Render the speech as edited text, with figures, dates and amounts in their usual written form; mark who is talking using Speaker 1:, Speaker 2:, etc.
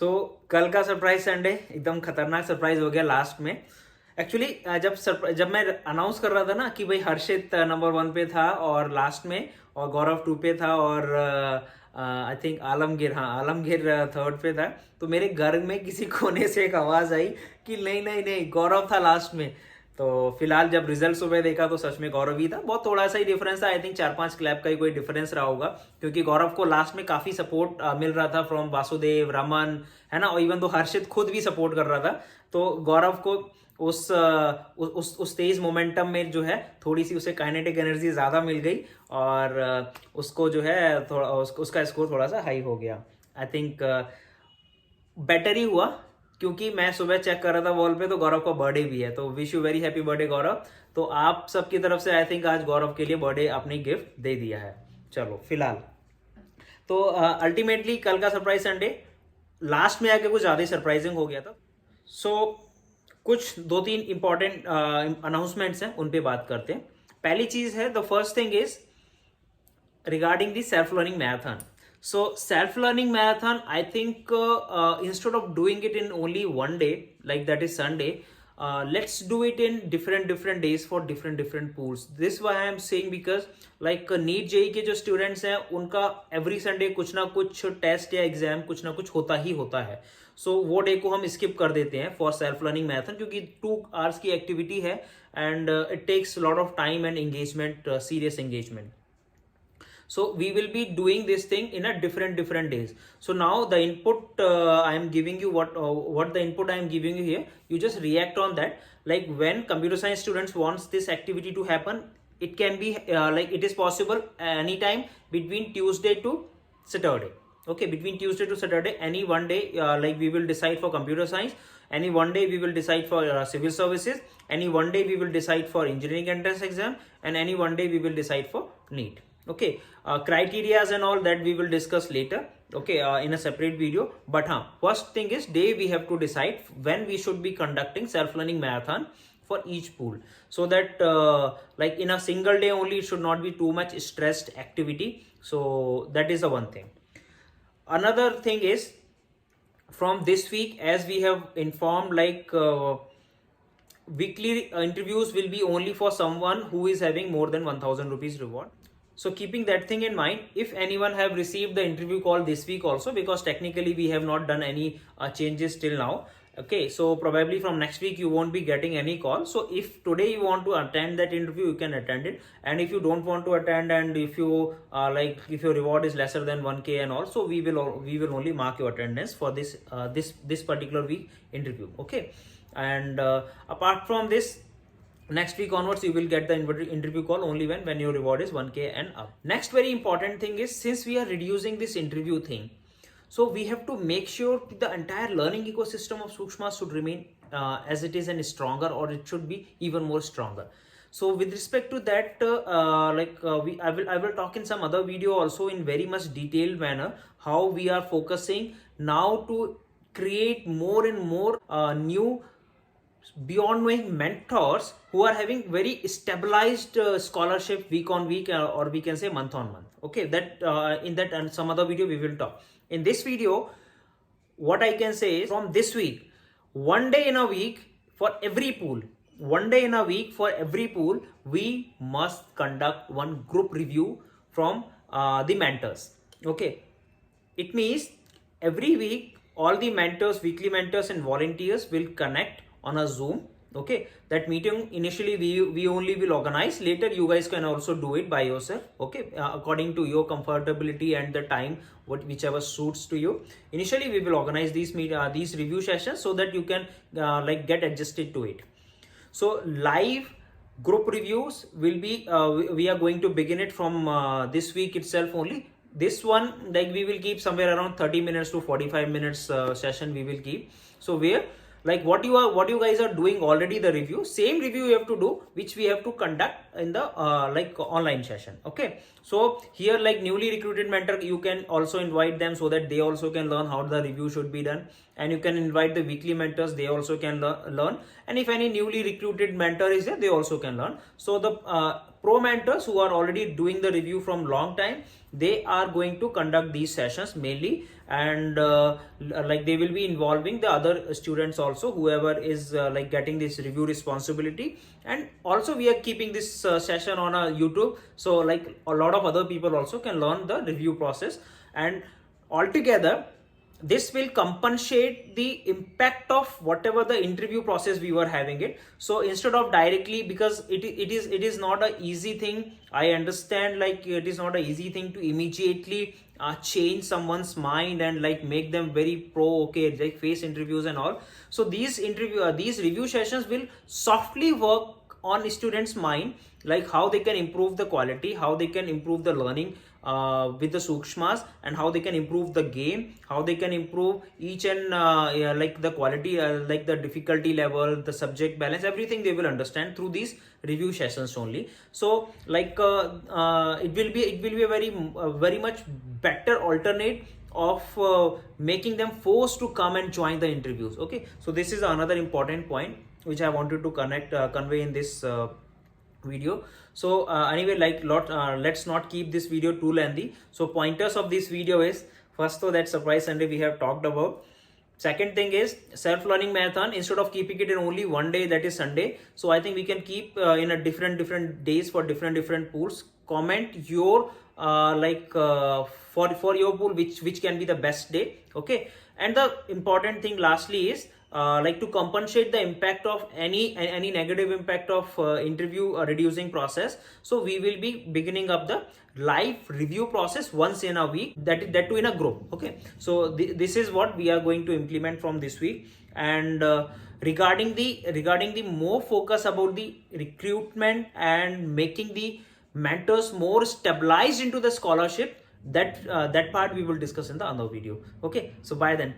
Speaker 1: कल का surprise Sunday एकदम खतरनाक सरप्राइज हो गया लास्ट में। एक्चुअली जब मैं अनाउंस कर रहा था ना कि भाई हर्षित नंबर 1 पे था और लास्ट में, और गौरव 2 पे था, और आई थिंक आलमगीर 3rd पे था। तो मेरे घर में किसी कोने से एक आवाज आई कि नहीं नहीं नहीं, गौरव था लास्ट में। तो फिलहाल जब रिजल्ट सुबह देखा तो सच में गौरव ही था। बहुत थोड़ा सा ही डिफरेंस था, आई थिंक 4-5 क्लैप का ही कोई डिफरेंस रहा होगा, क्योंकि गौरव को लास्ट में काफी सपोर्ट मिल रहा था फ्रॉम वासुदेव, रमन, है ना। और इवन तो हर्षित खुद भी सपोर्ट कर रहा था। तो गौरव को उस तेज मोमेंटम में जो है थोड़ी सी उसे काइनेटिक एनर्जी ज्यादा मिल गई, और उसको जो है थोड़ा उसका स्कोर थोड़ा सा हाई हो गया। आई थिंक बेटर ही हुआ, क्योंकि मैं सुबह चेक कर रहा था वॉल पे तो गौरव का बर्थडे भी है। तो wish you very happy birthday Gaurav. तो आप सबकी तरफ से आई थिंक आज गौरव के लिए बर्थडे अपनी गिफ्ट दे दिया है। चलो फिलहाल तो अल्टीमेटली कल का सरप्राइज संडे लास्ट में आके कुछ ज्यादा ही सरप्राइजिंग हो गया था। सो कुछ 2-3 इंपॉर्टेंट अनाउंसमेंट्स हैं, उन पे बात करते हैं। पहली चीज है, the first thing is regarding the self-learning marathon. So self-learning marathon, I think instead of doing it in only one day, like that is Sunday, let's do it in different days for different pools. This why I am saying, because like NEET JEE के जो students हैं उनका every Sunday कुछ ना कुछ test या exam कुछ ना कुछ होता ही होता है। सो वो डे को हम स्किप कर देते हैं फॉर सेल्फ लर्निंग मैराथन, क्योंकि 2 आवर्स की एक्टिविटी है and it takes lot of time and engagement, serious engagement. So we will be doing this thing in a different days. So now the input I am giving you, what the input I am giving you here, you just react on that. Like when computer science students wants this activity to happen, it can be like it is possible anytime between Tuesday to Saturday. Okay, between Tuesday to Saturday, any one day, like we will decide for computer science, any one day we will decide for civil services, any one day we will decide for engineering entrance exam, and any one day we will decide for NEET. Okay, criterias and all that we will discuss later, okay, in a separate video. But first thing is, day we have to decide when we should be conducting self learning marathon for each pool, so that like in a single day only, it should not be too much stressed activity. So that is the one thing. Another thing is, from this week, as we have informed, like weekly interviews will be only for someone who is having more than 1000 rupees reward. So keeping that thing in mind, if anyone have received the interview call this week also, because technically we have not done any changes till now, okay, so probably from next week you won't be getting any call. So if today you want to attend that interview, you can attend it, and if you don't want to attend, and if you like if your reward is lesser than 1k and all, so we will only mark your attendance for this particular week interview. Okay, and apart from this, next week onwards you will get the interview call only when your reward is 1k and up. Next very important thing is, since we are reducing this interview thing, so we have to make sure the entire learning ecosystem of Sukshma should remain as it is and stronger, or it should be even more stronger. So with respect to that, I will talk in some other video also in very much detailed manner how we are focusing now to create more and more new beyond knowing mentors who are having very stabilized scholarship week on week, or we can say month on month. Okay, that in that and some other video we will talk. In this video, what I can say is, from this week, one day in a week for every pool, we must conduct one group review from the mentors. Okay, it means every week all the mentors, weekly mentors and volunteers will connect on a Zoom. Okay, that meeting initially we only will organize. Later you guys can also do it by yourself. Okay, according to your comfortability and the time whichever suits to you. Initially we will organize these review sessions so that you can like get adjusted to it. So live group reviews will be we are going to begin it from this week itself only. This one, like we will keep somewhere around 30 minutes to 45 minutes session we will keep. So where, like what you guys are doing already, the review, same review you have to do, which we have to conduct in the like online session. Okay, so here, like newly recruited mentor, you can also invite them so that they also can learn how the review should be done, and you can invite the weekly mentors, they also can learn, and if any newly recruited mentor is there, they also can learn. So the pro mentors who are already doing the review from long time, they are going to conduct these sessions mainly, and like they will be involving the other students also, whoever is like getting this review responsibility. And also we are keeping this session on a YouTube, so like a lot of other people also can learn the review process. And altogether this will compensate the impact of whatever the interview process we were having it. So instead of directly, because it is not a easy thing, I understand, like it is not a easy thing to immediately change someone's mind and like make them very pro, okay, like face interviews and all. So these these review sessions will softly work on students' mind, like how they can improve the quality, how they can improve the learning with the sukshmas, and how they can improve the game, how they can improve each and yeah, like the quality, like the difficulty level, the subject balance, everything they will understand through these review sessions only. So like it will be a very much better alternate of making them forced to come and join the interviews. Okay, so this is another important point which I wanted to convey in this video. So anyway, like let's not keep this video too lengthy. So pointers of this video is, first though, that Surprise Sunday we have talked about. Second thing is self-learning marathon, instead of keeping it in only one day, that is Sunday, so I think we can keep in a different days for different pools. Comment your for your pool which can be the best day. Okay, and the important thing lastly is like to compensate the impact of any negative impact of interview reducing process. So we will be beginning up the live review process once in a week, that too in a group. Okay, so this is what we are going to implement from this week. And regarding the more focus about the recruitment and making the mentors more stabilized into the scholarship, that part we will discuss in the other video. Okay, so bye then.